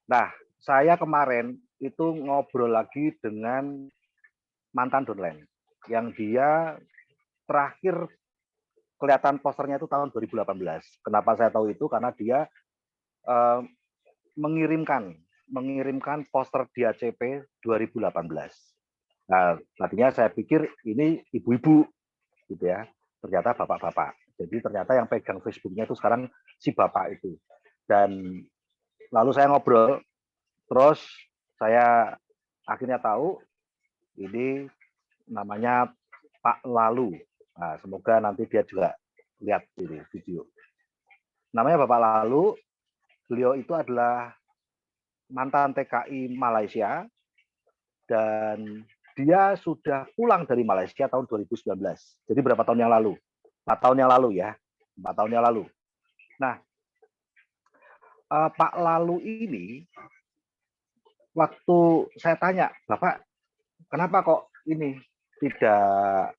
Nah, saya kemarin itu ngobrol lagi dengan mantan downline yang dia terakhir kelihatan posternya itu tahun 2018. Kenapa saya tahu itu? Karena dia eh, mengirimkan poster di ACP 2018. Nah, tadinya saya pikir ini ibu-ibu gitu ya. Ternyata bapak-bapak. Jadi ternyata yang pegang Facebooknya itu sekarang si bapak itu. Dan lalu saya ngobrol, terus saya akhirnya tahu ini namanya Pak Lalu. Nah, semoga nanti dia juga lihat ini video. Namanya Bapak Lalu, beliau itu adalah mantan TKI Malaysia dan dia sudah pulang dari Malaysia tahun 2019. Jadi berapa tahun yang lalu? 4 tahun yang lalu ya. 4 tahun yang lalu. Nah, Pak Lalu ini waktu saya tanya, Bapak, kenapa kok ini tidak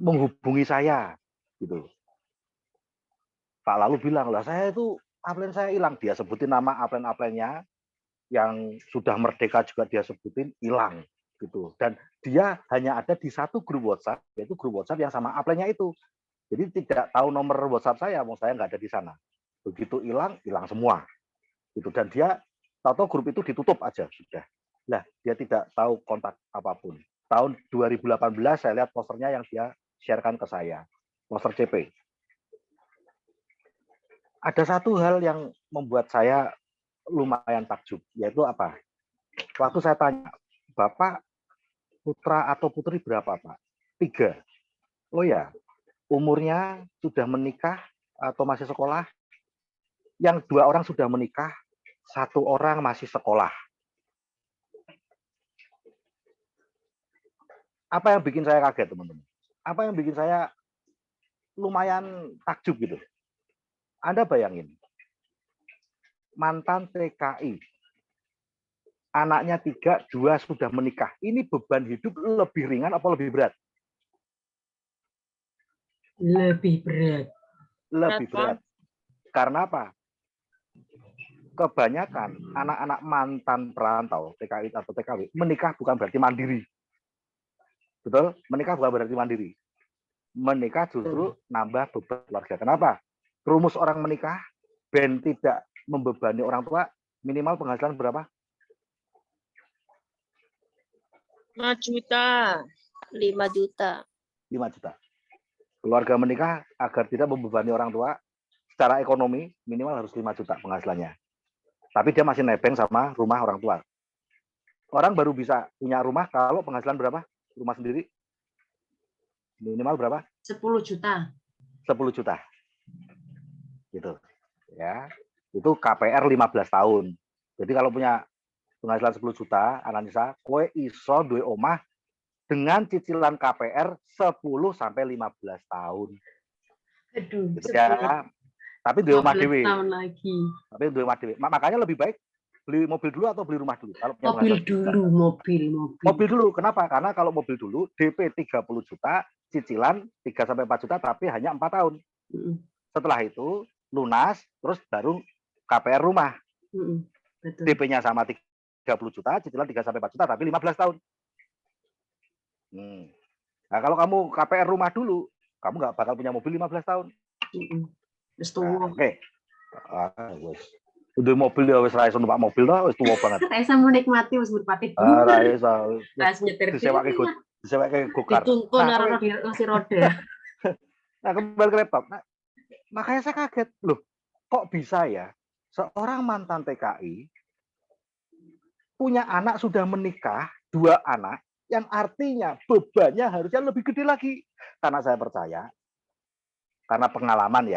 menghubungi saya gitu. Pak Lalu bilang, lah saya itu upline saya hilang. Dia sebutin nama upline-upline-nya yang sudah merdeka juga dia sebutin hilang gitu. Dan dia hanya ada di satu grup WhatsApp, yaitu grup WhatsApp yang sama upline-nya itu. Jadi tidak tahu nomor WhatsApp saya, mau saya nggak ada di sana. Begitu hilang, hilang semua. Gitu. Dan dia tahu grup itu ditutup aja sudah. Nah, dia tidak tahu kontak apapun. Tahun 2018 saya lihat posternya yang dia sharekan ke saya, poster CP. Ada satu hal yang membuat saya lumayan takjub, yaitu apa? Waktu saya tanya, Bapak putra atau putri berapa, Pak? 3. Oh ya, umurnya sudah menikah atau masih sekolah? Yang 2 orang sudah menikah, 1 orang masih sekolah. Apa yang bikin saya kaget, teman-teman? Apa yang bikin saya lumayan takjub gitu? Anda bayangin, mantan TKI, anaknya 3, 2 sudah menikah. Ini beban hidup lebih ringan atau lebih berat? Lebih berat. Lebih berat. Karena apa? Kebanyakan anak-anak mantan perantau, TKI atau TKW, menikah bukan berarti mandiri. Betul? Menikah bukan berarti mandiri. Menikah justru nambah beban keluarga. Kenapa? Rumus orang menikah, ben tidak membebani orang tua, minimal penghasilan berapa? 5 juta. 5 juta. 5 juta. Keluarga menikah agar tidak membebani orang tua, secara ekonomi minimal harus 5 juta penghasilannya. Tapi dia masih nebeng sama rumah orang tua. Orang baru bisa punya rumah kalau penghasilan berapa? Rumah sendiri? Minimal berapa? 10 juta. 10 juta. Gitu. Ya. Itu KPR 15 tahun. Jadi kalau punya penghasilan 10 juta, Ananisa, kowe iso duwe omah dengan cicilan KPR 10 sampai 15 tahun. Aduh, Gitu ya. Tapi duwe omah dhewe. tahun lagi. Tapi duwe omah dhewe. Makanya lebih baik beli mobil dulu atau beli rumah dulu? Kalau mobil dulu, mobil dulu. Kenapa? Karena kalau mobil dulu DP 30 juta, cicilan 3 sampai 4 juta tapi hanya 4 tahun. Setelah itu lunas, terus baru KPR rumah. DP-nya sama 30 juta, cicilan 3 sampai 4 juta tapi 15 tahun. Nah, kalau kamu KPR rumah dulu, kamu nggak bakal punya mobil 15 tahun. Nah, oke. Udah mobil ya wis ra iso numpak mobil to, wis tuwa banget. Ra iso menikmati wis merpati. Ra iso. Wis nyetir disewake go-kart. Dituntun karo kursi roda. Nah, kembali ke laptop. Nah, makanya saya kaget. Loh, kok bisa ya seorang mantan TKI punya anak sudah menikah, 2 anak, yang artinya bebannya harusnya lebih gede lagi. Karena saya percaya, karena pengalaman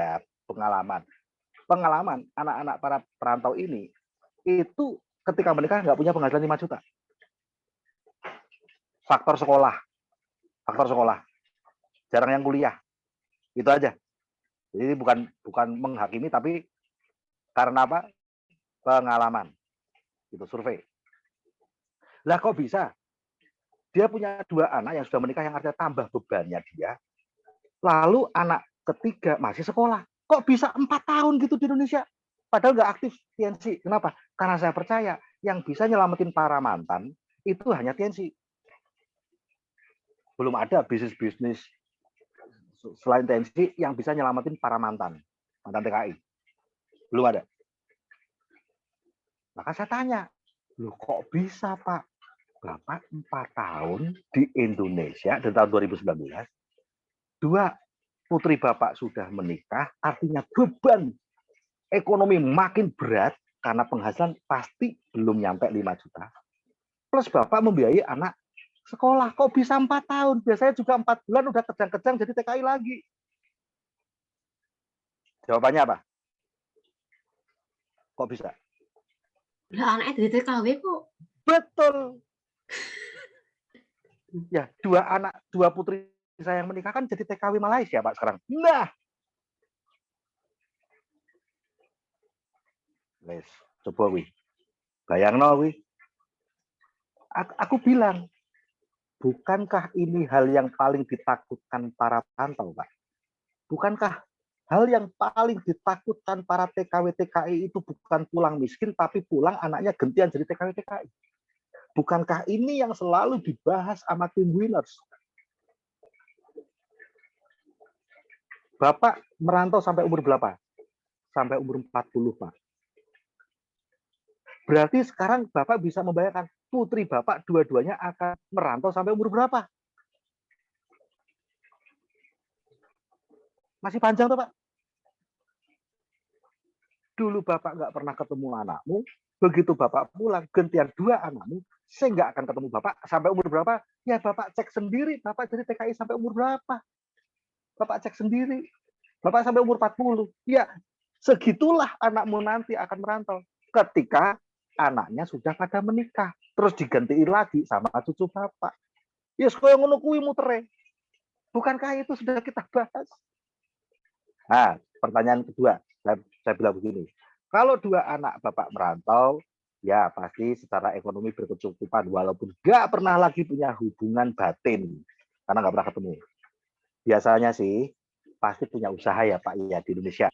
anak-anak para perantau ini itu ketika menikah nggak punya penghasilan 5 juta. Faktor sekolah, jarang yang kuliah, itu aja. Jadi bukan menghakimi, tapi karena apa? Pengalaman, itu survei. Lah kok bisa? Dia punya 2 anak yang sudah menikah, yang artinya tambah bebannya dia. Lalu anak ketiga masih sekolah. Kok bisa 4 tahun gitu di Indonesia? padahal nggak aktif TNC. Kenapa? Karena saya percaya yang bisa nyelamatin para mantan itu hanya TNC. Belum ada bisnis-bisnis selain TNC yang bisa nyelamatin para mantan TKI. Belum ada. Maka saya tanya, loh kok bisa Pak? Bapak 4 tahun di Indonesia dari tahun 2019, 2 putri Bapak sudah menikah, artinya beban ekonomi makin berat karena penghasilan pasti belum nyampe 5 juta. Plus Bapak membiayai anak sekolah, kok bisa 4 tahun? Biasanya juga 4 bulan udah kejang-kejang jadi TKI lagi. Jawabannya apa? Kok bisa? Lah anaknya dari TKW kok. Betul. Ya, 2 putri saya yang menikah kan jadi TKW Malaysia, Pak, sekarang. Nah. Wes, coba wi. Bayangno wi. Aku bilang, bukankah ini hal yang paling ditakutkan para pantau, Pak? Bukankah hal yang paling ditakutkan para TKW TKI itu bukan pulang miskin, tapi pulang anaknya gentian jadi TKW TKI? Bukankah ini yang selalu dibahas sama tim winners? Bapak merantau sampai umur berapa? Sampai umur 40, Pak. Berarti sekarang Bapak bisa membayangkan putri Bapak dua-duanya akan merantau sampai umur berapa? Masih panjang tuh Pak. Dulu Bapak nggak pernah ketemu anakmu, begitu Bapak pulang, gantian 2 anakmu, saya nggak akan ketemu Bapak sampai umur berapa? Ya Bapak cek sendiri, Bapak jadi TKI sampai umur berapa? Bapak cek sendiri. Bapak sampai umur 40. Ya, segitulah anakmu nanti akan merantau. Ketika anaknya sudah pada menikah, terus digantiin lagi sama cucu Bapak. Ya, sekolah ngono kuwi mutere. Bukankah itu sudah kita bahas? Nah, pertanyaan kedua, saya bilang begini. Kalau 2 anak Bapak merantau, ya pasti secara ekonomi berkecukupan, walaupun nggak pernah lagi punya hubungan batin, karena nggak pernah ketemu. Biasanya sih, pasti punya usaha ya Pak ya di Indonesia.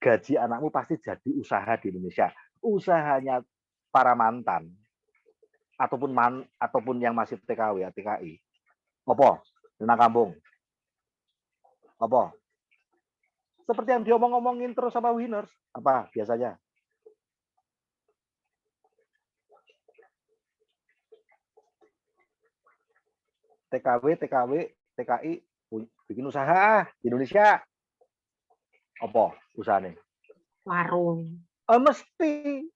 Gaji anakmu pasti jadi usaha di Indonesia. Usahanya para mantan ataupun yang masih TKW ya TKI. Apa? Nang kampung. Apa? Seperti yang diomong-omongin terus sama winners. Apa biasanya? TKW, TKI bikin usaha di Indonesia. Apa usahanya? Warung. Mesti.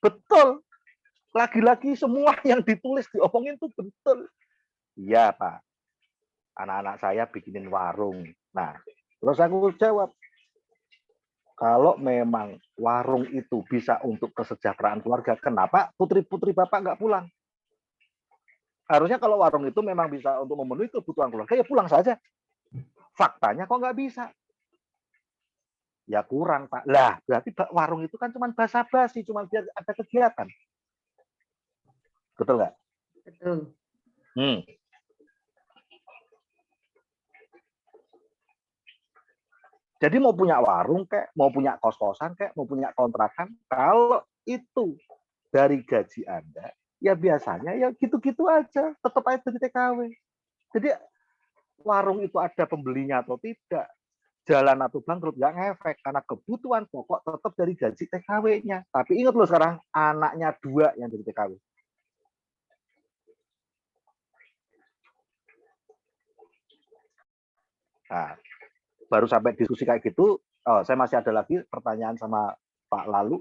Betul. Lagi-lagi semua yang ditulis diomongin itu betul. Iya Pak. Anak-anak saya bikinin warung. Nah, terus aku jawab, kalau memang warung itu bisa untuk kesejahteraan keluarga, kenapa putri-putri Bapak nggak pulang? Harusnya kalau warung itu memang bisa untuk memenuhi kebutuhan keluarga, ya pulang saja. Faktanya kok nggak bisa? Ya kurang, Pak. Lah, berarti warung itu kan cuma basa-basi, cuma biar ada kegiatan. Betul nggak? Betul. Jadi mau punya warung kayak, mau punya kos-kosan kayak, mau punya kontrakan, kalau itu dari gaji Anda, ya biasanya ya gitu-gitu aja, tetap aja jadi TKW. Jadi warung itu ada pembelinya atau tidak, jalan atau bangkrut nggak ngefek, karena kebutuhan pokok tetap dari gaji TKW-nya. Tapi ingat loh sekarang, anaknya 2 yang jadi TKW. Nah, baru sampai diskusi kayak gitu, saya masih ada lagi pertanyaan sama Pak Lalu.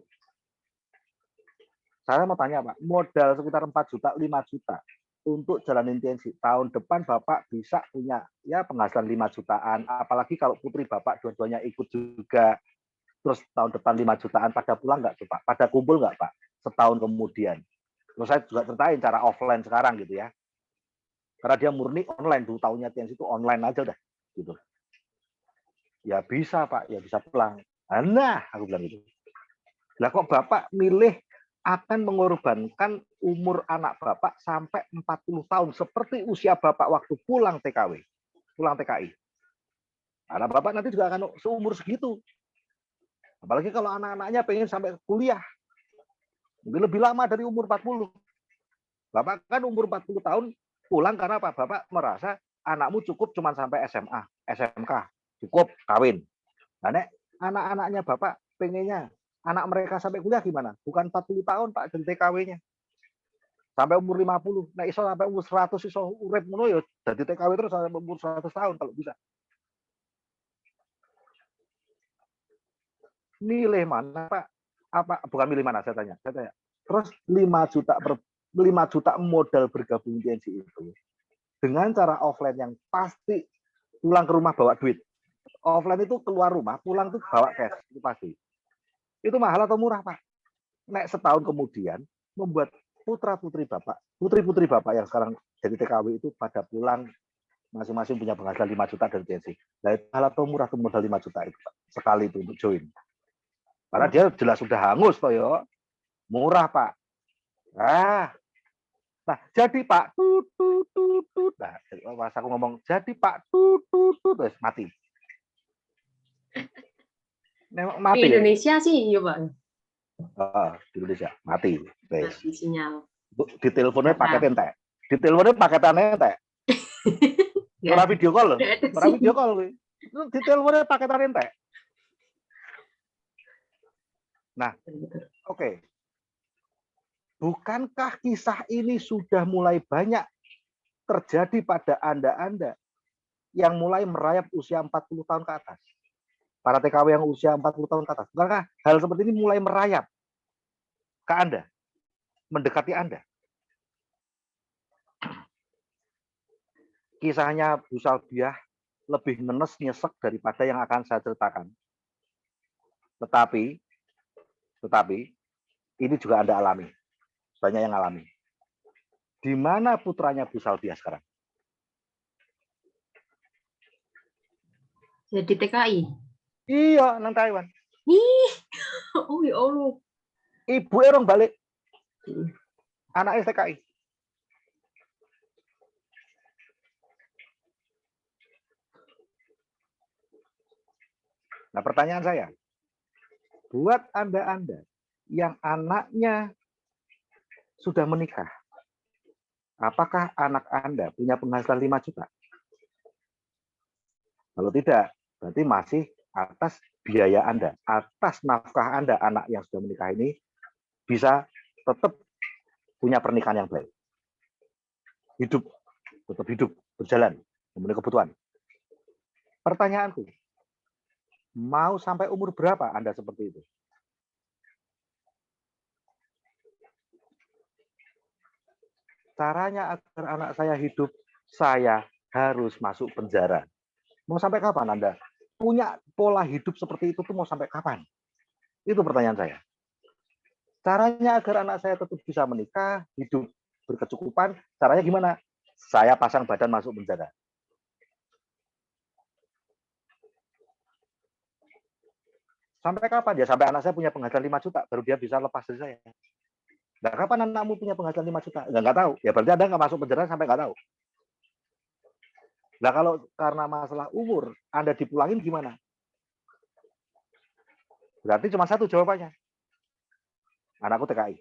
Saya mau tanya Pak, modal sekitar 4 juta, 5 juta untuk jalan intensi. Tahun depan Bapak bisa punya ya penghasilan 5 jutaan, apalagi kalau putri Bapak dua-duanya ikut juga. Terus tahun depan 5 jutaan pada pulang nggak tuh Pak? Pada kumpul nggak Pak? Setahun kemudian. Terus saya juga ceritain cara offline sekarang gitu ya. Karena dia murni online, dulu tahunnya TNC itu online aja udah gitu. Ya bisa Pak, ya bisa pulang. Nah, aku bilang gitu. Lah kok Bapak milih akan mengorbankan umur anak Bapak sampai 40 tahun seperti usia Bapak waktu pulang TKW, pulang TKI. Anak Bapak nanti juga akan seumur segitu. Apalagi kalau anak-anaknya pengen sampai kuliah. Mungkin lebih lama dari umur 40. Bapak kan umur 40 tahun pulang karena apa? Bapak merasa anakmu cukup cuma sampai SMA, SMK, cukup kawin. Nah, nek anak-anaknya Bapak pengennya anak mereka sampai kuliah gimana? Bukan 40 tahun Pak jadi TKW-nya. Sampai umur 50. Nah, iso sampai umur 100 iso urip ngono ya dadi TKW terus sampai umur 100 tahun kalau bisa. Milih mana, Pak? Apa bukan milih mana saya tanya. Terus 5 juta 5 juta modal bergabung di NC itu dengan cara offline yang pasti pulang ke rumah bawa duit. Offline itu keluar rumah, pulang tuh bawa cash, itu pasti. Itu mahal atau murah, Pak? Nek setahun kemudian membuat putra-putri Bapak yang sekarang jadi TKW itu pada pulang masing-masing punya penghasilan 5 juta dari TNC. Nah, itu mahal atau murah tuh modal 5 juta itu, Pak? Sekali itu untuk join. Karena dia jelas sudah hangus toh yo. Murah, Pak. Nah, jadi Pak tut. Nah, pas aku ngomong jadi Pak tut, terus mati. Memang Di mati. Indonesia sih, ya Pak. Di Indonesia mati. Wes. Mati sinyal. Di teleponnya paket entek. Di teleponnya paketannya entek. Ora video call loh. Ora video call. Di teleponnya paketan entek. Nah, oke. Bukankah kisah ini sudah mulai banyak terjadi pada Anda yang mulai merayap usia 40 tahun ke atas? Para TKW yang usia 40 tahun ke atas. Bukankah hal seperti ini mulai merayap ke Anda? Mendekati Anda? Kisahnya Bu Salbiah lebih nenes nyesek daripada yang akan saya ceritakan. Tetapi ini juga Anda alami. Banyak yang alami. Di mana putranya Bu Salbiah sekarang? Jadi TKI. Iya, nang Taiwan. Ih, oh ya Allah. Ibu orang balik. Anak TKI. Nah, pertanyaan saya, buat Anda yang anaknya sudah menikah, apakah anak Anda punya penghasilan 5 juta? Kalau tidak, berarti masih atas biaya Anda, atas nafkah Anda, anak yang sudah menikah ini bisa tetap punya pernikahan yang baik. Tetap hidup, berjalan, memenuhi kebutuhan. Pertanyaanku, mau sampai umur berapa Anda seperti itu? Caranya agar anak saya hidup, saya harus masuk penjara. Mau sampai kapan Anda punya pola hidup seperti itu tuh mau sampai kapan? Itu pertanyaan saya. Caranya agar anak saya tetap bisa menikah, hidup berkecukupan, caranya gimana? Saya pasang badan masuk penjara. Sampai kapan? Ya sampai anak saya punya penghasilan 5 juta, baru dia bisa lepas dari saya. Nah, kapan anakmu punya penghasilan 5 juta? Nggak tahu. Ya berarti Anda nggak masuk penjara sampai nggak tahu. Nah, kalau karena masalah umur, Anda dipulangin gimana? Berarti cuma satu jawabannya. Anakku TKI.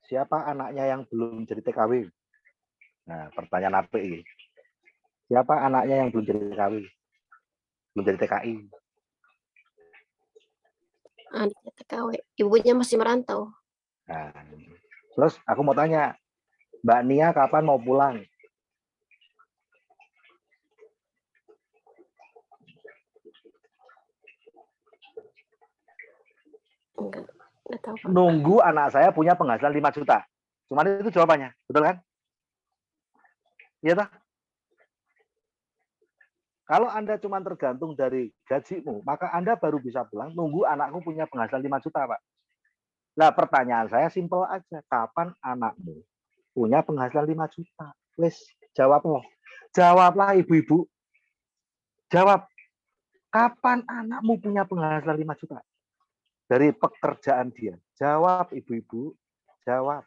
Siapa anaknya yang belum jadi TKW? Nah, pertanyaan apa ini? Siapa anaknya yang belum jadi TKW? Belum jadi TKI? Anaknya TKW. Ibunya masih merantau. Nah, terus aku mau tanya, Mbak Nia kapan mau pulang? Enggak tahu. Nunggu anak saya punya penghasilan 5 juta. Cuman itu jawabannya, betul kan? Iya toh? Kalau Anda cuma tergantung dari gajimu, maka Anda baru bisa pulang nunggu anakku punya penghasilan 5 juta, Pak. Nah, pertanyaan saya simpel aja. Kapan anakmu punya penghasilan 5 juta? Wes, jawablah. Jawablah ibu-ibu. Jawab. Kapan anakmu punya penghasilan 5 juta? Dari pekerjaan dia. Jawab ibu-ibu. Jawab.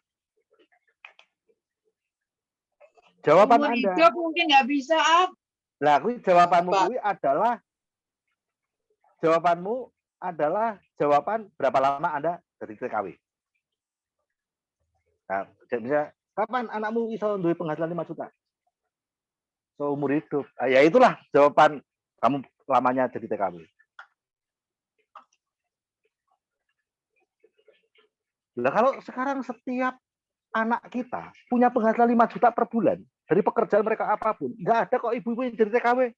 Jawaban Umur Anda. hidup mungkin nggak bisa, Ab. Lah, jawabanmu adalah jawaban berapa lama Anda dari TKW. Nah, misalnya, kapan anakmu bisa duwe penghasilan 5 juta? Seumur hidup. Ya itulah jawaban kamu lamanya jadi TKW. Lah kalau sekarang setiap anak kita punya penghasilan 5 juta per bulan dari pekerjaan mereka apapun, nggak ada kok ibu-ibu yang jadi TKW.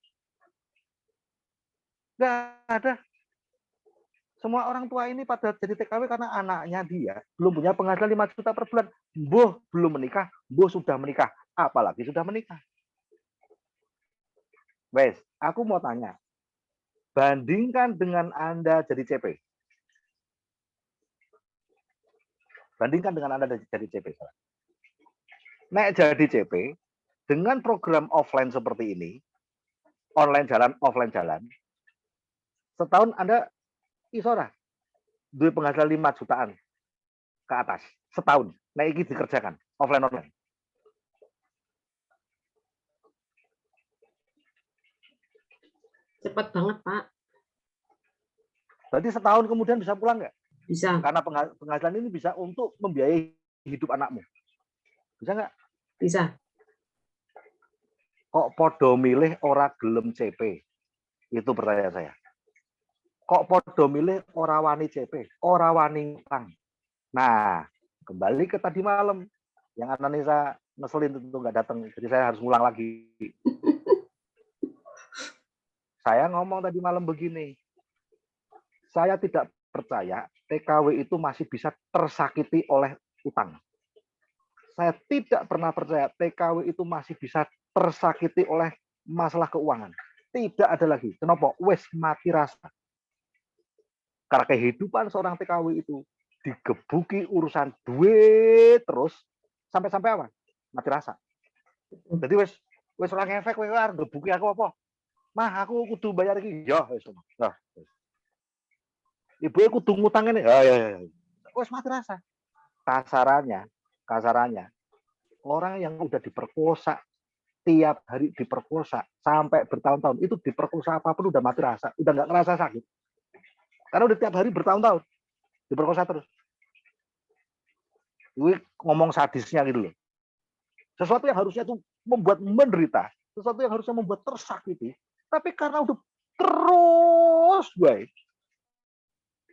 Nggak ada. Semua orang tua ini pada jadi TKW karena anaknya dia belum punya penghasilan 5 juta per bulan. Mbuh belum menikah, mbuh sudah menikah. Apalagi sudah menikah. Wes, aku mau tanya. Bandingkan dengan Anda jadi CP. Bandingkan dengan Anda jadi CP. Nek jadi CP, dengan program offline seperti ini, online jalan, offline jalan, setahun Anda isora duit penghasilan 5 jutaan ke atas setahun. Nah, ini dikerjakan offline online. Cepat banget, Pak. Berarti setahun kemudian bisa pulang nggak? Bisa. Karena penghasilan ini bisa untuk membiayai hidup anakmu. Bisa nggak? Bisa. Kok podo milih ora gelem CP? Itu pertanyaan saya. Kok podo milih ora wani CP, ora wani utang. Nah, kembali ke tadi malam yang Ananisa ngeselin tentu nggak datang, jadi saya harus ngulang lagi. Saya ngomong tadi malam begini, saya tidak percaya TKW itu masih bisa tersakiti oleh utang. Saya tidak pernah percaya TKW itu masih bisa tersakiti oleh masalah keuangan. Tidak ada lagi. Kenapa? Wes mati rasa. Karena kehidupan seorang TKW itu digebuki urusan duit terus sampai apa? Mati rasa. Jadi wes orang efek kowe arep gebuki aku apa? Mah aku kudu bayar iki. Ya wis. Nah. Ibu kudu ngutang ini. Ya. Wes mati rasa. Kasarannya orang yang udah diperkosa tiap hari diperkosa sampai bertahun-tahun itu diperkosa apapun udah mati rasa, udah nggak ngerasa sakit. Karena udah tiap hari bertahun-tahun diperkosa terus. Ini ngomong sadisnya gitu loh. Sesuatu yang harusnya itu membuat menderita, sesuatu yang harusnya membuat tersakiti, tapi karena udah terus baik.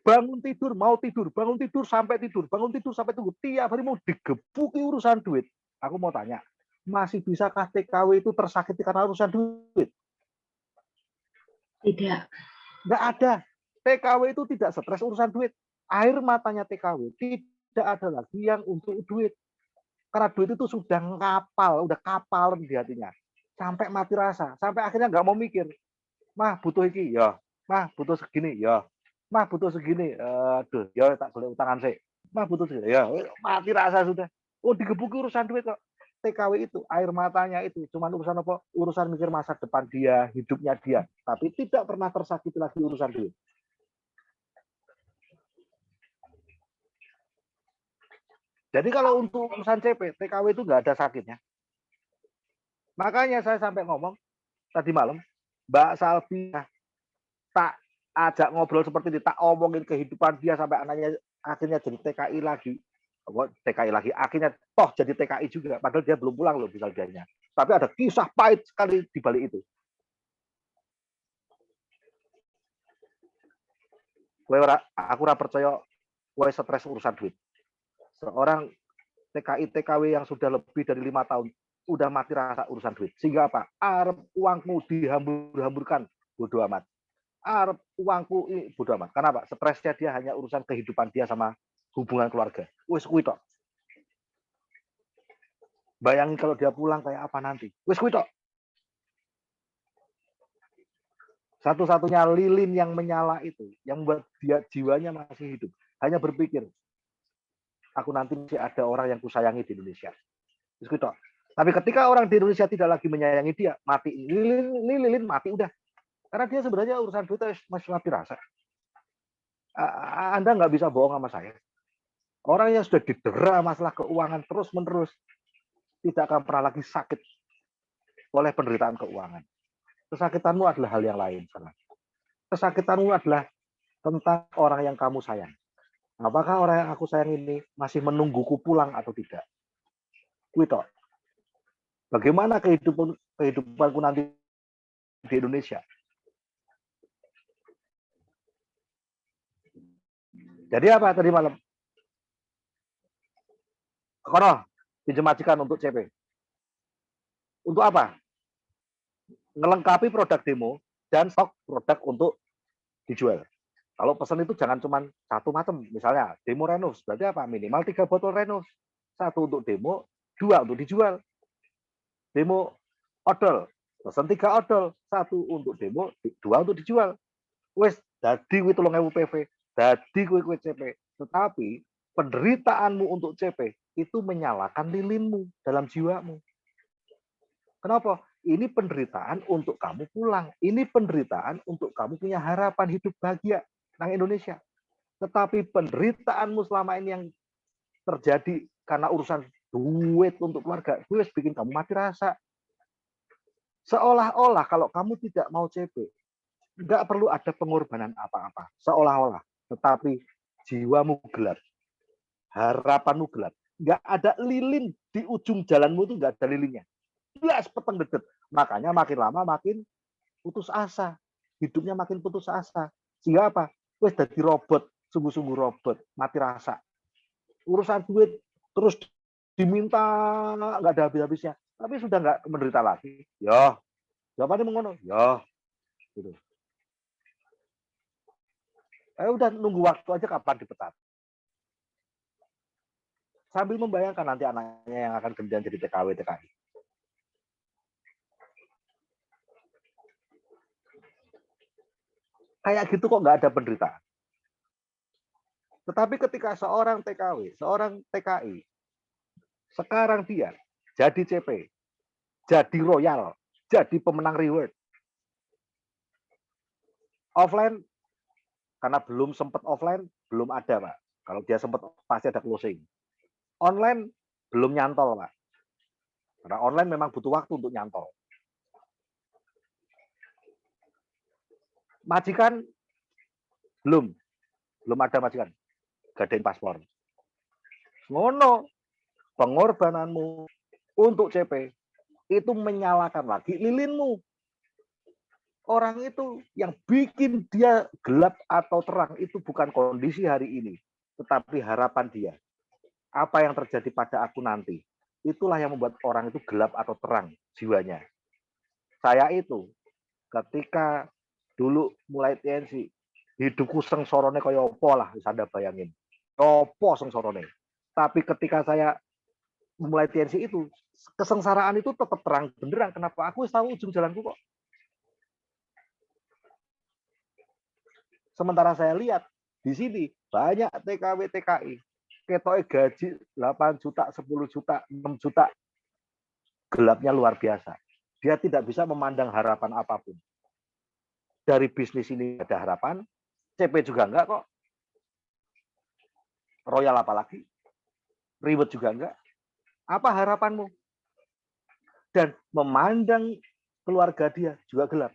Bangun tidur, mau tidur, bangun tidur sampai tidur, bangun tidur sampai tidur, tiap hari mau digebuki urusan duit. Aku mau tanya, masih bisakah TKW itu tersakiti karena urusan duit? Tidak. Nggak ada. TKW itu tidak stres urusan duit. Air matanya TKW tidak ada lagi yang untuk duit. Karena duit itu sudah udah kapal di hatinya. Sampai mati rasa, sampai akhirnya nggak mau mikir. Mah butuh iki, ya. Mah butuh segini, ya. Mah butuh segini, aduh, ya tak boleh utangan sih. Mah butuh segini, ya. Mati rasa sudah. Oh digebuki urusan duit kok. TKW itu, air matanya itu, cuma urusan apa? Urusan mikir masa depan dia, hidupnya dia. Tapi tidak pernah tersakiti lagi urusan duit. Jadi kalau untuk urusan CP, TKW itu nggak ada sakitnya. Makanya saya sampai ngomong tadi malam, Mbak Salvi tak ajak ngobrol seperti ini, tak omongin kehidupan dia sampai anaknya akhirnya jadi TKI lagi. Akhirnya toh jadi TKI juga, padahal dia belum pulang loh misal dianya. Tapi ada kisah pahit sekali di balik itu. Aku ora percaya kowe stres urusan duit. Seorang TKI TKW yang sudah lebih dari 5 tahun udah mati rasa urusan duit. Sehingga apa? Arep uangmu dihambur-hamburkan, bodoh amat. Arep uangku ini bodoh amat. Kenapa? Stresnya dia hanya urusan kehidupan dia sama hubungan keluarga. Wis kuwi tok. Bayangin kalau dia pulang kayak apa nanti. Wis kuwi tok. Satu-satunya lilin yang menyala itu, yang membuat dia jiwanya masih hidup, hanya berpikir, aku nanti masih ada orang yang kusayangi di Indonesia. Wis kuwi tok. Tapi ketika orang di Indonesia tidak lagi menyayangi dia, mati. Lilin mati udah. Karena dia sebenarnya urusan duit masih mati rasa. Anda nggak bisa bohong sama saya. Orang yang sudah didera masalah keuangan terus-menerus tidak akan pernah lagi sakit oleh penderitaan keuangan. Kesakitanmu adalah hal yang lain sekarang. Kesakitanmu adalah tentang orang yang kamu sayang. Apakah orang yang aku sayang ini masih menungguku pulang atau tidak? Kuwi tok. Bagaimana kehidupanku nanti di Indonesia? Jadi apa tadi malam? Kono, pinjam majikan untuk CP. Untuk apa? Ngelengkapi produk demo dan stok produk untuk dijual. Kalau pesan itu jangan cuma satu macam. Misalnya demo Renus, berarti apa? Minimal 3 botol Renus. 1 untuk demo, 2 untuk dijual. Demo odol, pesan 3 odol. 1 untuk demo, 2 untuk dijual. Wes, dadi kuwi 3000 PV, dadi kuwi CP. Tetapi penderitaanmu untuk CP itu menyalakan lilinmu dalam jiwamu. Kenapa? Ini penderitaan untuk kamu pulang. Ini penderitaan untuk kamu punya harapan hidup bahagia nang Indonesia. Tetapi penderitaanmu selama ini yang terjadi karena urusan duit untuk keluarga, itu bikin kamu mati rasa. Seolah-olah kalau kamu tidak mau CP, nggak perlu ada pengorbanan apa-apa. Seolah-olah. Tetapi jiwamu gelap. Harapanmu gelap. Nggak ada lilin di ujung jalanmu itu, nggak ada lilinnya. Jelas peteng dedet. Makanya makin lama makin putus asa. Hidupnya makin putus asa. Sehingga apa? Wes jadi robot, sungguh-sungguh robot, mati rasa. Urusan duit terus diminta nggak ada habis-habisnya. Tapi sudah nggak menderita lagi. Ya, jawabannya mengono. Ya, gitu. Udah nunggu waktu aja kapan dipecat. Sambil membayangkan nanti anaknya yang akan kemudian jadi TKW, TKI. Kayak gitu kok nggak ada penderitaan. Tetapi ketika seorang TKW, seorang TKI, sekarang dia jadi CP, jadi royal, jadi pemenang reward. Offline, karena belum sempat offline, belum ada, Pak. Kalau dia sempat, pasti ada closing. Online, belum nyantol, Pak. Karena online memang butuh waktu untuk nyantol. Majikan, belum ada majikan. Gadain paspor. Ngono, pengorbananmu untuk CP itu menyalakan lagi lilinmu. Orang itu yang bikin dia gelap atau terang itu bukan kondisi hari ini, tetapi harapan dia. Apa yang terjadi pada aku nanti, itulah yang membuat orang itu gelap atau terang jiwanya. Saya itu ketika dulu mulai TNC, hidupku sengsorone kaya apa lah, bisa Anda bayangin. Apa sengsorone. Tapi ketika saya mulai TNC itu, kesengsaraan itu tetap terang benderang. Kenapa? Aku tahu ujung jalanku kok. Sementara saya lihat di sini banyak TKW TKI ketoke gaji 8 juta, 10 juta, 6 juta. Gelapnya luar biasa. Dia tidak bisa memandang harapan apapun. Dari bisnis ini ada harapan, CP juga enggak kok. Royal apalagi. Reward juga enggak. Apa harapanmu? Dan memandang keluarga dia juga gelap.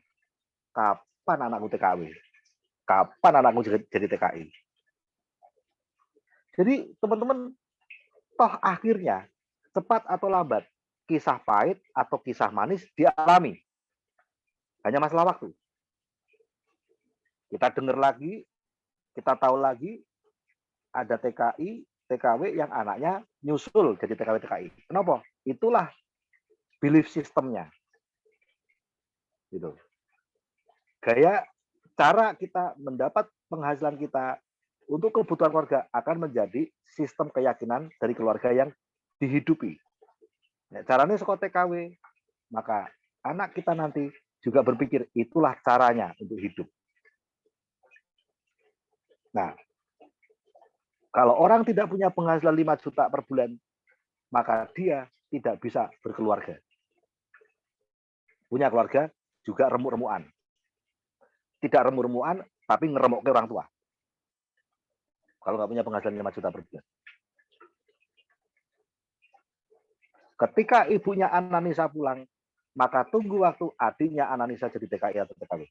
Kapan anakku TKW? Kapan anakku jadi TKI? Jadi teman-teman, toh akhirnya cepat atau lambat kisah pahit atau kisah manis dialami. Hanya masalah waktu. Kita dengar lagi, kita tahu lagi ada TKI, TKW yang anaknya nyusul jadi TKW TKI. Kenapa? Itulah belief sistemnya. Gitu. Gaya cara kita mendapat penghasilan kita untuk kebutuhan keluarga akan menjadi sistem keyakinan dari keluarga yang dihidupi. Nah, caranya sekolah TKW, maka anak kita nanti juga berpikir itulah caranya untuk hidup. Nah, kalau orang tidak punya penghasilan 5 juta per bulan, maka dia tidak bisa berkeluarga. Punya keluarga juga remuk-remukan. Tidak remuk-remukan, tapi ngeremuk ke orang tua. Kalau nggak punya penghasilan 5 juta per bulan. Ketika ibunya Ananisa pulang, maka tunggu waktu adiknya Ananisa jadi TKI atau TKW.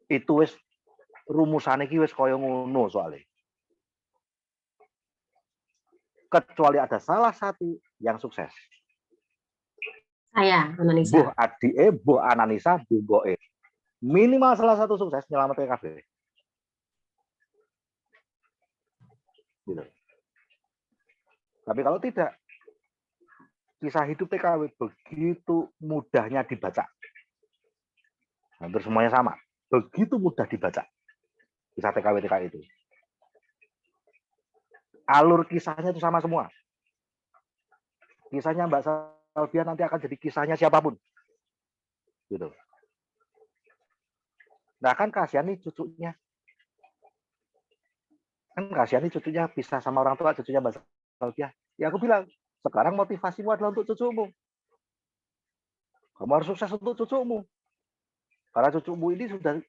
Itu wis rumusane iki wis kaya ngono soalnya. Kecuali ada salah satu yang sukses. Saya, Ananisa. Buh adike, buh Ananisa, buh mboke. Minimal salah satu sukses nyelametke kabeh. Gitu. Tapi kalau tidak, kisah hidup TKW begitu mudahnya dibaca. Hampir semuanya sama. Begitu mudah dibaca. Kisah TKW TKI itu. Alur kisahnya itu sama semua. Kisahnya Mbak Salvia nanti akan jadi kisahnya siapapun. Gitu. Nah kan kasihan nih cucunya. Kan kasihan nih cucunya pisah sama orang tua, cucunya Mbak Salvia. Ya aku bilang, sekarang motivasimu adalah untuk cucumu. Kamu harus sukses untuk cucumu. Karena cucumu ini sudah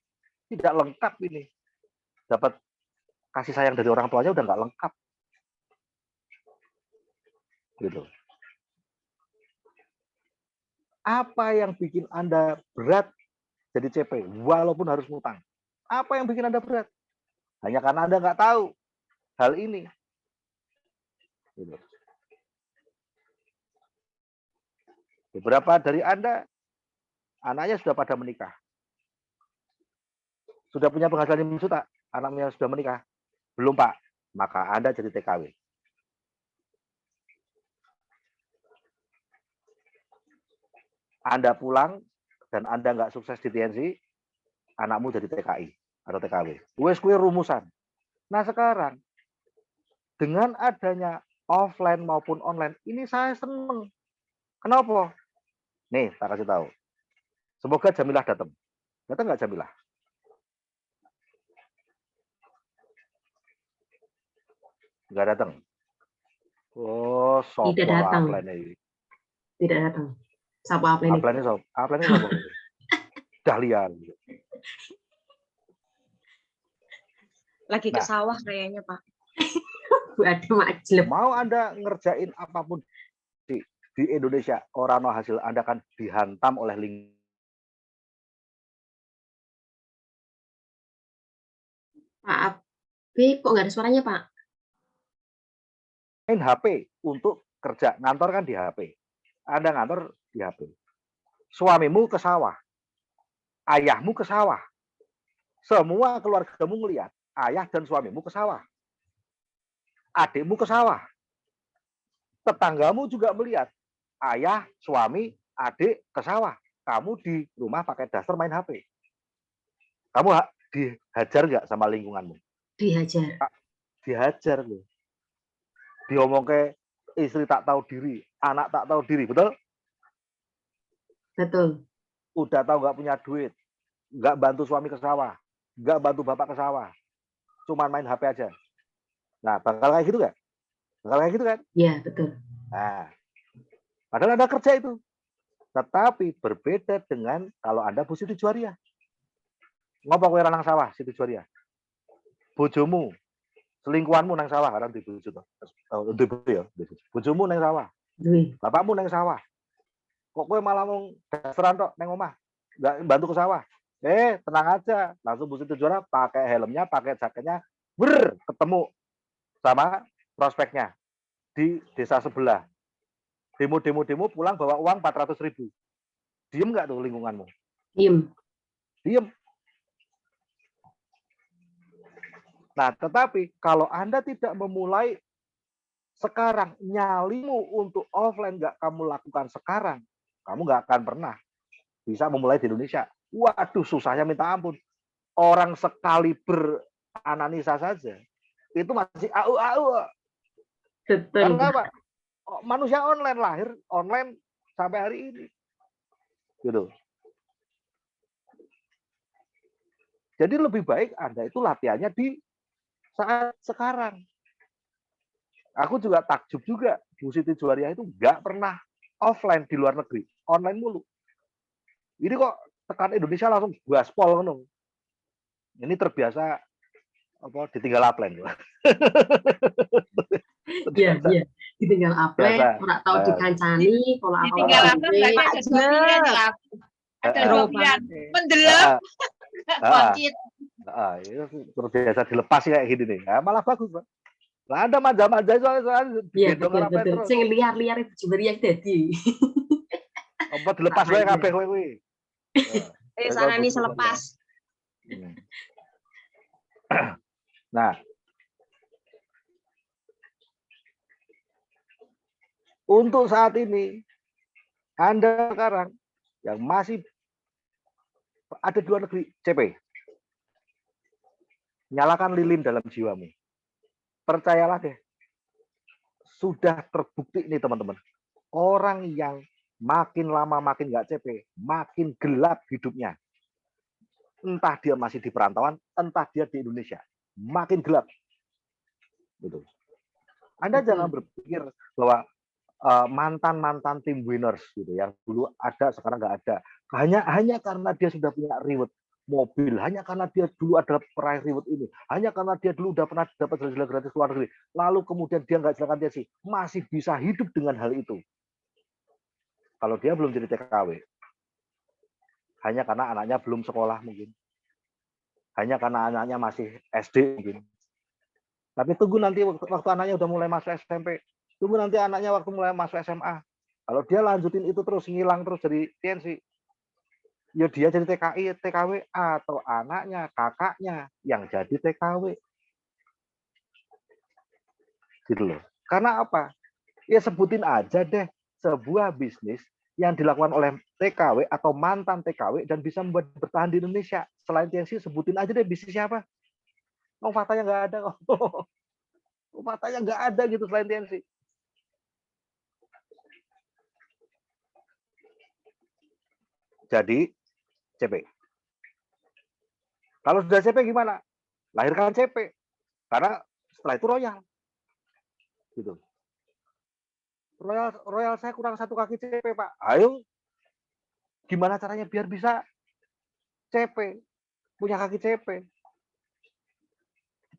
tidak lengkap ini. Dapat kasih sayang dari orang tuanya udah nggak lengkap. Gitu. Apa yang bikin Anda berat jadi CP walaupun harus ngutang? Apa yang bikin Anda berat? Hanya karena Anda nggak tahu hal ini. Gitu. Beberapa dari Anda anaknya sudah pada menikah. Sudah punya penghasilan 5 juta, anaknya sudah menikah. Belum, Pak. Maka Anda jadi TKW. Anda pulang dan Anda nggak sukses di TNC, anakmu jadi TKI atau TKW. Wes kuwi rumusan. Nah sekarang dengan adanya offline maupun online, ini saya seneng. Kenapa? Nih, tak kasih tahu. Semoga Jamilah datang. Datang nggak Jamilah? Nggak datang. Oh, sopo Tidak datang. offline ini. Tidak datang. Siapa apa ini? Offline ini sopo? Offline ini sopo? Dahlia. Lagi ke Nah. sawah kayaknya, Pak. Ada majleb. Mau Anda ngerjain apapun di Indonesia, orang no hasil Anda kan dihantam oleh link. Pak Abi, kok nggak ada suaranya, Pak? Main HP untuk kerja, ngantor kan di HP. Anda ngantor di HP. Suamimu ke sawah, ayahmu ke sawah, semua keluargamu ngelihat ayah dan suamimu ke sawah, adikmu ke sawah, tetanggamu juga melihat ayah, suami, adik ke sawah. Kamu di rumah pakai daster main HP. Kamu dihajar nggak sama lingkunganmu? Dihajar. Dihajar loh. Diomong ke istri tak tahu diri, anak tak tahu diri, betul? Betul. Udah tahu nggak punya duit, nggak bantu suami ke sawah, nggak bantu bapak ke sawah, cuman main HP aja. Nah, bakal kayak gitu nggak? Bakal kayak gitu kan? Iya, betul. Nah, padahal Anda kerja itu. Tetapi berbeda dengan kalau Anda Bu Siti Juwaria. Ngopo kowe nang sawah Siti Juwaria? Bojomu, selingkuhanmu nang sawah, orang di bojo to. Ya, bojomu nang sawah, Duit. bapakmu nang sawah. Kok kowe malah mau dasteran tok nang omah, nggak bantu ke sawah. Tenang aja, langsung Bu Siti Juwaria pakai helmnya, pakai jaketnya, ketemu sama prospeknya di desa sebelah. Demo pulang bawa uang 400.000. Diem nggak tuh lingkunganmu? Diem. Diem. Nah, tetapi kalau Anda tidak memulai sekarang, nyalimu untuk offline nggak kamu lakukan sekarang, kamu nggak akan pernah bisa memulai di Indonesia. Waduh, susahnya minta ampun. Orang sekali beranalisa saja, itu masih au-au. Betul. Karena apa? Manusia online, lahir online sampai hari ini. Gitu. Jadi lebih baik Anda itu latihannya di saat sekarang. Aku juga takjub juga, Bu Siti Juwaria itu nggak pernah offline di luar negeri, online mulu. Ini kok tekan Indonesia langsung gaspol ngono. Ini terbiasa apa ditinggal offline. Iya, iya. ditinggal upload, Biasa. ora tau dikancani, pola Ditinggal apa apa nggak ada Sofian ya aku. Ada Bro Sofian banget deh. mendelep bangkit. Itu terbiasa dilepas kayak gini nih. Nah, malah bagus, Pak. Lah Anda manja-manja soalnya Iya digendong betul orang betul. terus. Sing liar-liar itu jemeriak dadi. Apa dilepas wae kabeh kowe kuwi. Sarani selepas. Nah, untuk saat ini Anda sekarang yang masih ada di luar negeri, CP. Nyalakan lilin dalam jiwamu. Percayalah deh. Sudah terbukti nih teman-teman. Orang yang makin lama makin nggak CP, makin gelap hidupnya. Entah dia masih di perantauan, entah dia di Indonesia. Makin gelap. Gitu. Anda jangan berpikir bahwa mantan-mantan tim winners gitu yang dulu ada sekarang nggak ada. Hanya karena dia sudah punya reward mobil, hanya karena dia dulu ada peraih reward ini, hanya karena dia dulu udah pernah dapat jalan-jalan gratis luar negeri, lalu kemudian dia nggak silakan dia sih masih bisa hidup dengan hal itu. Kalau dia belum jadi TKW, hanya karena anaknya belum sekolah mungkin, hanya karena anaknya masih SD mungkin. Tapi tunggu nanti waktu anaknya udah mulai masuk SMP, tunggu nanti anaknya waktu mulai masuk SMA. Kalau dia lanjutin itu terus ngilang terus jadi TNC, ya dia jadi TKW atau anaknya, kakaknya yang jadi TKW. Gitu loh. Karena apa? Ya sebutin aja deh sebuah bisnis yang dilakukan oleh TKW atau mantan TKW dan bisa membuat bertahan di Indonesia. Selain TNC, sebutin aja deh bisnisnya apa. Oh, faktanya nggak ada kok. Faktanya nggak ada gitu selain TNC. Jadi, CP. Kalau sudah CP gimana? Lahirkan CP. Karena setelah itu royal. Gitu. Royal saya kurang 1 kaki CP, Pak. Ayo. Gimana caranya biar bisa CP? Punya kaki CP.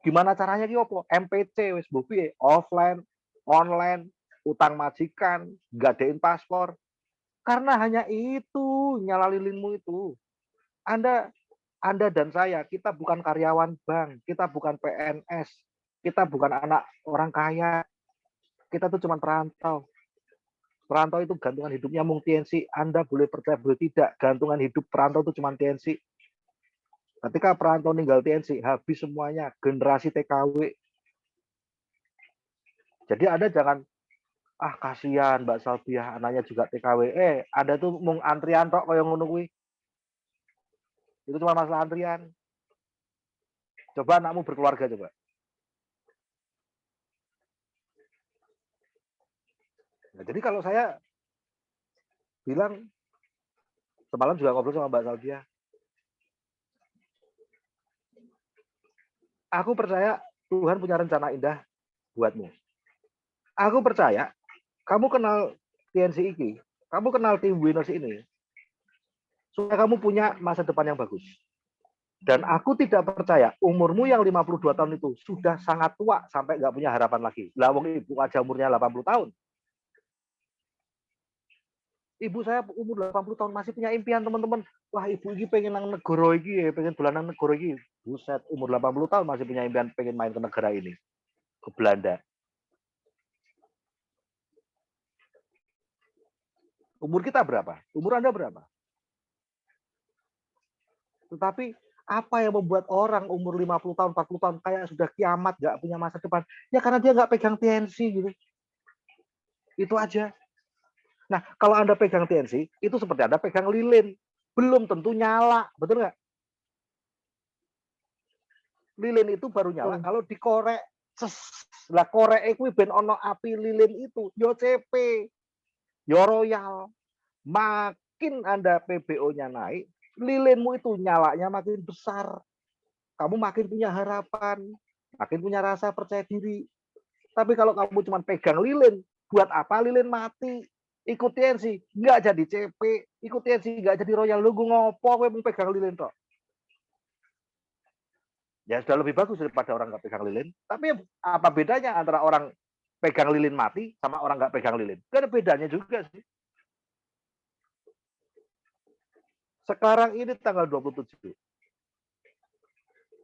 Gimana caranya ki opo? MPC wis mbok piye? Offline, online, utang majikan, gadein paspor. Karena hanya itu nyala lilinmu itu. Anda dan saya, kita bukan karyawan bank, kita bukan PNS, kita bukan anak orang kaya. Kita tuh cuma perantau. Perantau itu gantungan hidupnya mung TNC. Anda boleh percaya boleh tidak, gantungan hidup perantau itu cuma TNC. Ketika perantau ninggal TNC, habis semuanya, generasi TKW. Jadi Anda jangan, kasihan Mbak Salbiah, anaknya juga TKW. Anda tuh mung antrian tok kaya ngono kuwi. Itu cuma masalah antrian. Coba anakmu berkeluarga coba. Nah, jadi kalau saya bilang, semalam juga ngobrol sama Mbak Salbiah, aku percaya Tuhan punya rencana indah buatmu. Aku percaya kamu kenal TNC ini, kamu kenal tim winners ini, supaya kamu punya masa depan yang bagus. Dan aku tidak percaya umurmu yang 52 tahun itu sudah sangat tua sampai nggak punya harapan lagi. Lah wong ibu aja umurnya 80 tahun. Ibu saya umur 80 tahun masih punya impian teman-teman. Wah ibu ini pengen nang negara ini, pengen dolan nang negara ini. Buset, umur 80 tahun masih punya impian pengen main ke negara ini. Ke Belanda. Umur kita berapa? Umur Anda berapa? Tetapi apa yang membuat orang umur 50 tahun, 40 tahun kayak sudah kiamat, nggak punya masa depan? Ya karena dia nggak pegang TNC gitu. Itu aja. Nah, kalau Anda pegang TNC, itu seperti Anda pegang lilin. Belum tentu nyala, betul nggak? Lilin itu baru nyala kalau dikorek. Lah korek kuwi ben ono api lilin itu, yo CP, yo royal. Makin Anda PBO-nya naik, lilinmu itu nyalanya makin besar. Kamu makin punya harapan, makin punya rasa percaya diri. Tapi kalau kamu cuma pegang lilin, buat apa lilin mati? Ikut TNC, nggak jadi CP, ikut TNC, nggak jadi royal, lu ngopo gue mau pegang lilin toh. Ya sudah lebih bagus daripada orang nggak pegang lilin. Tapi apa bedanya antara orang pegang lilin mati sama orang nggak pegang lilin. Gak ada bedanya juga sih. Sekarang ini tanggal 27.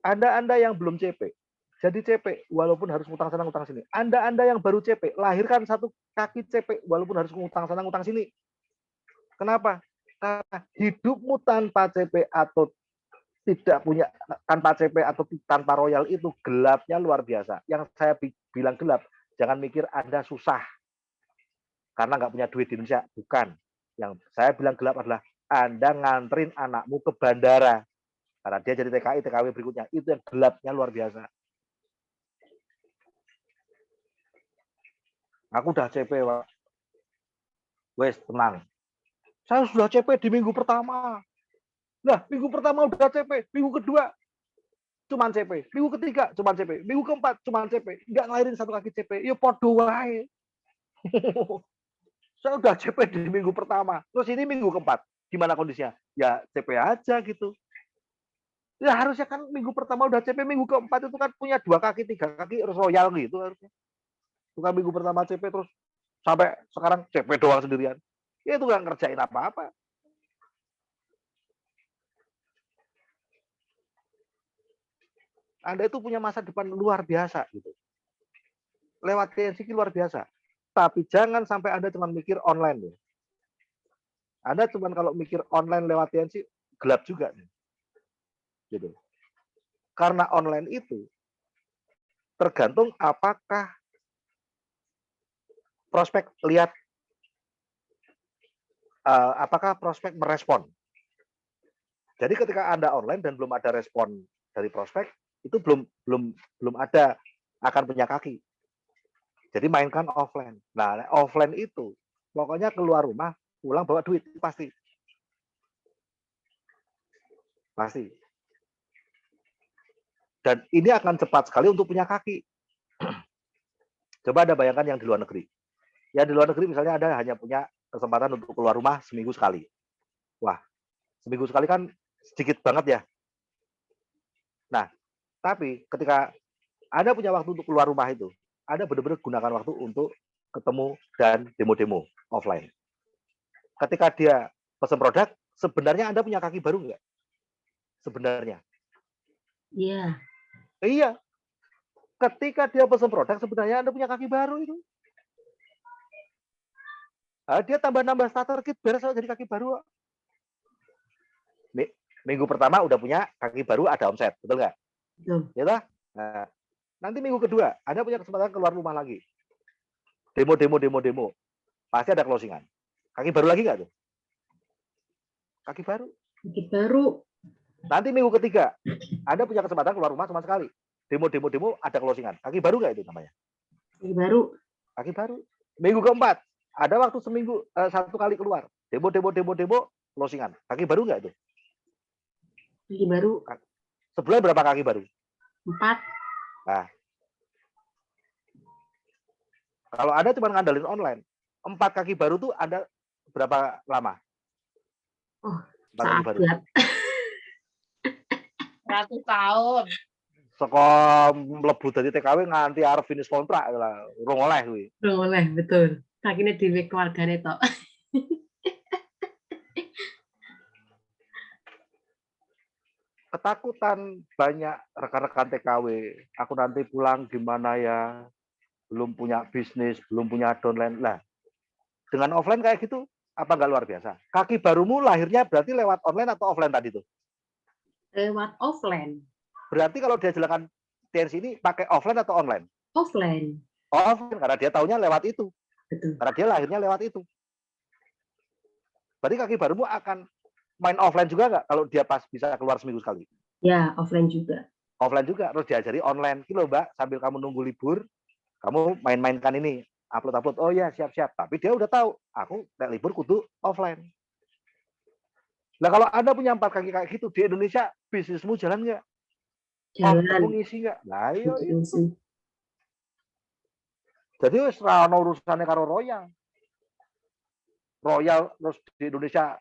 Anda yang belum CP, jadi CP walaupun harus ngutang sana ngutang sini. Anda yang baru CP, lahirkan satu kaki CP walaupun harus ngutang sana ngutang sini. Kenapa? Karena hidupmu tanpa CP atau tidak punya tanpa CP atau tanpa royal itu gelapnya luar biasa. Yang saya bilang gelap, jangan mikir Anda susah karena nggak punya duit di Indonesia. Bukan. Yang saya bilang gelap adalah Anda nganterin anakmu ke bandara. Karena dia jadi TKI, TKW berikutnya. Itu yang gelapnya luar biasa. Aku udah CP, Pak. Wes, tenang. Saya sudah CP di minggu pertama. Nah, minggu pertama udah CP. Minggu kedua, cuman CP. Minggu ketiga, cuman CP. Minggu keempat, cuman CP. Nggak ngelahirin satu kaki CP. Ya, podo wae. Saya udah CP di minggu pertama. Terus ini minggu keempat. Gimana kondisinya? Ya, CP aja gitu. Ya harusnya kan minggu pertama udah CP, minggu keempat itu kan punya 2 kaki, 3 kaki harus royal gitu harusnya. Bukan minggu pertama CP terus sampai sekarang CP doang sendirian. Ya itu nggak ngerjain apa-apa. Anda itu punya masa depan luar biasa gitu. Lewat TNC luar biasa. Tapi jangan sampai Anda cuma mikir online ya. Anda cuma kalau mikir online lewat TNC gelap juga nih. Gitu. Karena online itu tergantung apakah prospek lihat apakah prospek merespon. Jadi ketika Anda online dan belum ada respon dari prospek, itu belum ada akan punya kaki. Jadi mainkan offline. Nah, offline itu pokoknya keluar rumah, pulang bawa duit pasti. Pasti. Dan ini akan cepat sekali untuk punya kaki. Coba Anda bayangkan yang di luar negeri. Ya di luar negeri misalnya Anda hanya punya kesempatan untuk keluar rumah seminggu sekali. Wah, seminggu sekali kan sedikit banget ya. Nah, tapi ketika Anda punya waktu untuk keluar rumah itu, Anda benar-benar gunakan waktu untuk ketemu dan demo-demo offline. Ketika dia pesan produk, sebenarnya Anda punya kaki baru nggak? Sebenarnya. Iya. Iya. Ketika dia pesan produk, sebenarnya Anda punya kaki baru itu. Nah, dia tambah-nambah starter kit, beres jadi kaki baru. Minggu pertama udah punya kaki baru, ada omset, betul nggak? Betul. Ya lah. Nah, nanti minggu kedua, Anda punya kesempatan keluar rumah lagi. Demo. Pasti ada closingan. Kaki baru lagi nggak tuh? Kaki baru. Kaki baru. Nanti minggu ketiga, Anda punya kesempatan keluar rumah cuma sekali. Demo, ada closingan. Kaki baru nggak itu namanya? Kaki baru. Kaki baru. Minggu keempat, ada waktu seminggu, 1 kali keluar. Demo, closingan. Kaki baru nggak itu? Kaki baru. Sebulan berapa kaki baru? 4. Nah, kalau Anda cuma ngandalin online, 4 kaki baru tuh Anda berapa lama? Oh, 4 kaki baru. 100 tahun. Saka mlebu dadi TKW nganti arep finish kontrak lah, urung oleh kuwi. Urung oleh, betul. Kakine dhewe keluargane tok. Ketakutan banyak rekan-rekan TKW, aku nanti pulang gimana ya? Belum punya bisnis, belum punya downline. Lah, dengan offline kayak gitu, apa nggak luar biasa? Kaki barumu lahirnya berarti lewat online atau offline tadi tuh? Lewat offline. Berarti kalau dia jelaskan TNC ini pakai offline atau online? Offline. Offline, karena dia taunya lewat itu. Betul. Karena dia lahirnya lewat itu. Berarti kaki barumu akan main offline juga nggak kalau dia pas bisa keluar seminggu sekali? Ya, offline juga. Offline juga, terus diajari online. Kilo Mbak, sambil kamu nunggu libur, kamu main-mainkan ini, upload. Oh ya, siap-siap. Tapi dia udah tahu, aku nek libur kudu offline. Nah kalau Anda punya 4 kaki kayak gitu, di Indonesia bisnismu jalan nggak? Jalan. Ngisi nggak? Nah, iya itu. Ngisi. Jadi wis ra ono urusane karo Royal. Royal terus di Indonesia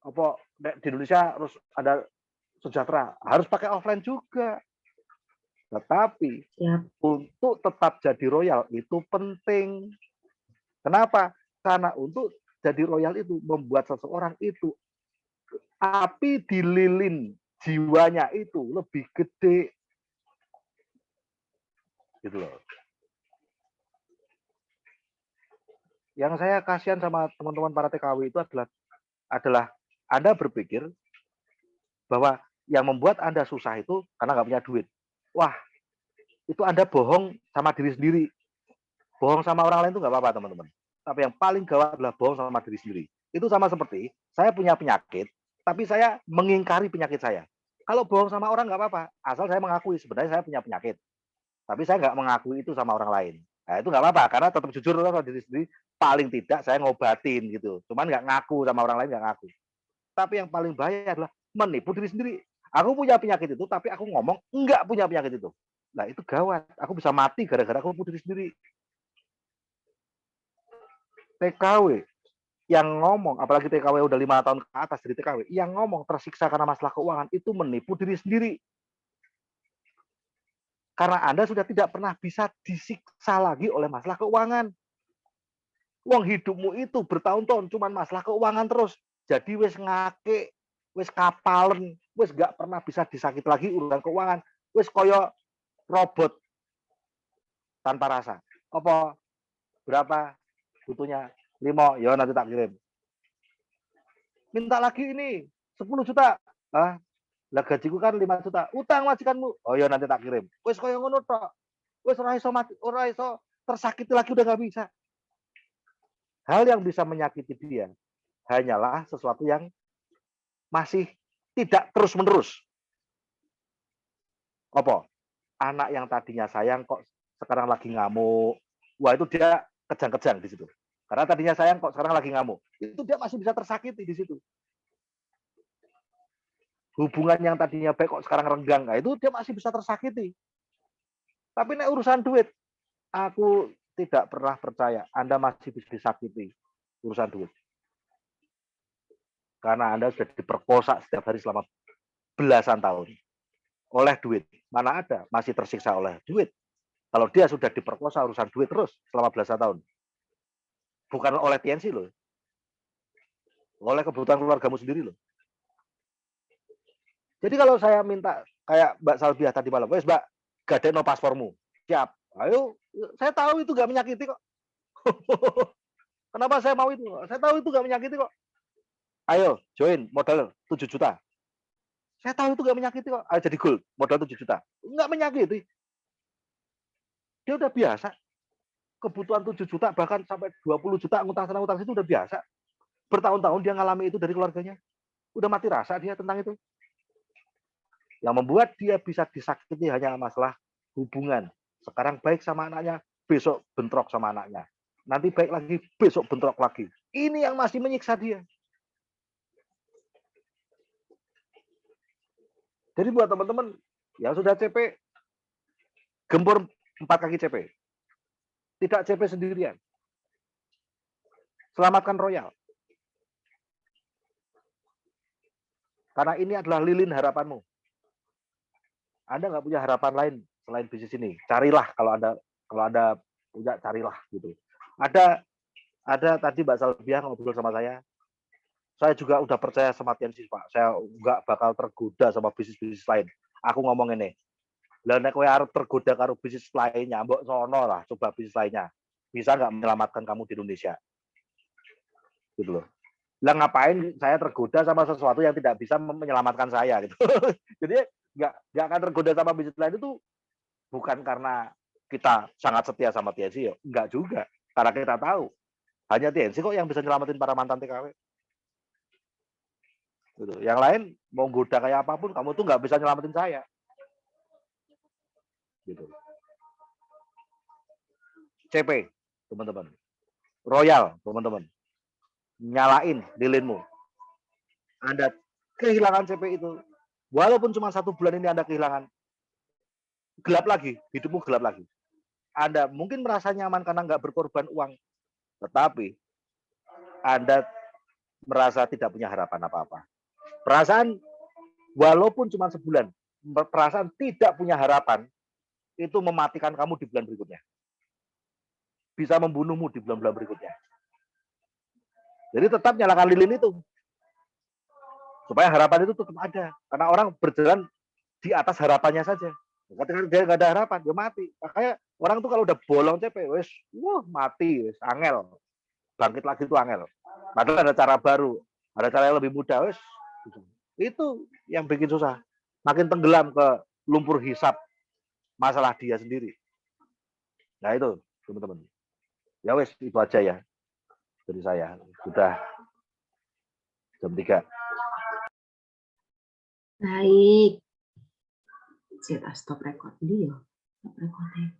apa di Indonesia terus ada sejahtera, harus pakai offline juga. Tetapi Siap. untuk tetap jadi royal itu penting. Kenapa? Karena untuk jadi royal itu membuat seseorang itu api di lilin jiwanya itu lebih gede. Gitu loh. Yang saya kasihan sama teman-teman para TKW itu adalah Anda berpikir bahwa yang membuat Anda susah itu karena nggak punya duit. Wah, itu Anda bohong sama diri sendiri. Bohong sama orang lain itu nggak apa-apa, teman-teman. Tapi yang paling gawat adalah bohong sama diri sendiri. Itu sama seperti saya punya penyakit, tapi saya mengingkari penyakit saya. Kalau bohong sama orang nggak apa-apa, asal saya mengakui sebenarnya saya punya penyakit. Tapi saya nggak mengakui itu sama orang lain. Nah, itu nggak apa-apa, karena tetap jujur sama diri sendiri. Paling tidak saya ngobatin gitu. Cuman nggak ngaku sama orang lain, nggak ngaku. Tapi yang paling bahaya adalah menipu diri sendiri. Aku punya penyakit itu, tapi aku ngomong nggak punya penyakit itu. Nah, itu gawat. Aku bisa mati gara-gara aku menipu diri sendiri. TKW yang ngomong, apalagi TKW udah 5 tahun ke atas dari TKW, yang ngomong tersiksa karena masalah keuangan itu menipu diri sendiri. Karena Anda sudah tidak pernah bisa disiksa lagi oleh masalah keuangan. Uang hidupmu itu bertahun-tahun cuman masalah keuangan terus. Jadi wis ngake, wis kapalen, wis gak pernah bisa disakiti lagi urusan keuangan. Wis koyo robot tanpa rasa. Apa? Berapa butuhnya? 5, ya nanti tak kirim. Minta lagi ini 10 juta. Ah, lah gajiku kan 5 juta. Utang majikanmu. Oh ya nanti tak kirim. Wis koyo ngono tok. Wis ora iso mati, ora iso tersakiti lagi udah nggak bisa. Hal yang bisa menyakiti dia hanyalah sesuatu yang masih tidak terus-menerus. Apa? Anak yang tadinya sayang kok sekarang lagi ngamuk. Wah, itu dia kejang-kejang di situ. Karena tadinya sayang kok sekarang lagi ngamuk. Itu dia masih bisa tersakiti di situ. Hubungan yang tadinya baik kok sekarang renggang, nah itu dia masih bisa tersakiti. Tapi nek urusan duit, aku tidak pernah percaya Anda masih bisa disakiti urusan duit. Karena Anda sudah diperkosa setiap hari selama belasan tahun oleh duit. Mana ada masih tersiksa oleh duit. Kalau dia sudah diperkosa urusan duit terus selama belasan tahun. Bukan oleh TNC loh. Oleh kebutuhan keluargamu sendiri loh. Jadi kalau saya minta kayak Mbak Salbiah tadi malam, wes Mbak, gadeno paspormu. Siap. Ayo, saya tahu itu gak menyakiti kok. Kenapa saya mau itu? Saya tahu itu gak menyakiti kok. Ayo, join modal 7 juta. Saya tahu itu gak menyakiti kok. Ayo jadi gold, modal 7 juta. Nggak menyakiti. Dia udah biasa. Kebutuhan 7 juta, bahkan sampai 20 juta ngutang sana ngutang situ udah biasa. Bertahun-tahun dia ngalami itu dari keluarganya. Udah mati rasa dia tentang itu. Yang membuat dia bisa disakiti hanya masalah hubungan. Sekarang baik sama anaknya, besok bentrok sama anaknya. Nanti baik lagi, besok bentrok lagi. Ini yang masih menyiksa dia. Jadi buat teman-teman yang sudah CP, gempur 4 kaki CP. Tidak CP sendirian. Selamatkan Royal. Karena ini adalah lilin harapanmu. Anda nggak punya harapan lain selain bisnis ini. Carilah kalau Anda punya, carilah gitu. Ada tadi Mbak Salbiah ngobrol sama saya. Saya juga udah percaya sama TNC, Pak. Saya nggak bakal tergoda sama bisnis-bisnis lain. Aku ngomong ini. Lah nek kowe arep tergoda karo bisnis lainnya, mbok sono lah, coba bisnis lainnya. Bisa nggak menyelamatkan kamu di Indonesia? Gitu loh. Lah ngapain saya tergoda sama sesuatu yang tidak bisa menyelamatkan saya gitu. Jadi nggak akan tergoda sama bisnis lain itu bukan karena kita sangat setia sama TNC, ya. Enggak juga. Karena kita tahu hanya TNC kok yang bisa nyelamatin para mantan TKW. Gitu. Yang lain mau goda kayak apapun, kamu tuh nggak bisa nyelamatin saya. Gitu. CP, teman-teman. Royal, teman-teman. Nyalain lilinmu. Anda kehilangan CP itu. Walaupun cuma 1 bulan ini Anda kehilangan. Gelap lagi, hidupmu gelap lagi. Anda mungkin merasa nyaman karena nggak berkorban uang. Tetapi Anda merasa tidak punya harapan apa-apa. Perasaan walaupun cuma sebulan, perasaan tidak punya harapan, itu mematikan kamu di bulan berikutnya. Bisa membunuhmu di bulan-bulan berikutnya. Jadi tetap nyalakan lilin itu. Supaya harapan itu tetap ada. Karena orang berjalan di atas harapannya saja. Ketika dia nggak ada harapan, dia mati. Makanya orang tuh kalau udah bolong CP, wes, mati, wes, angel. Bangkit lagi tuh angel. Padahal ada cara baru, ada cara yang lebih mudah, wes. Itu yang bikin susah. Makin tenggelam ke lumpur hisap masalah dia sendiri. Nah itu, teman-teman. Ya wes, itu aja ya dari saya. Sudah jam 3. Baik. Kita stop record dulu ya. Stop recordnya.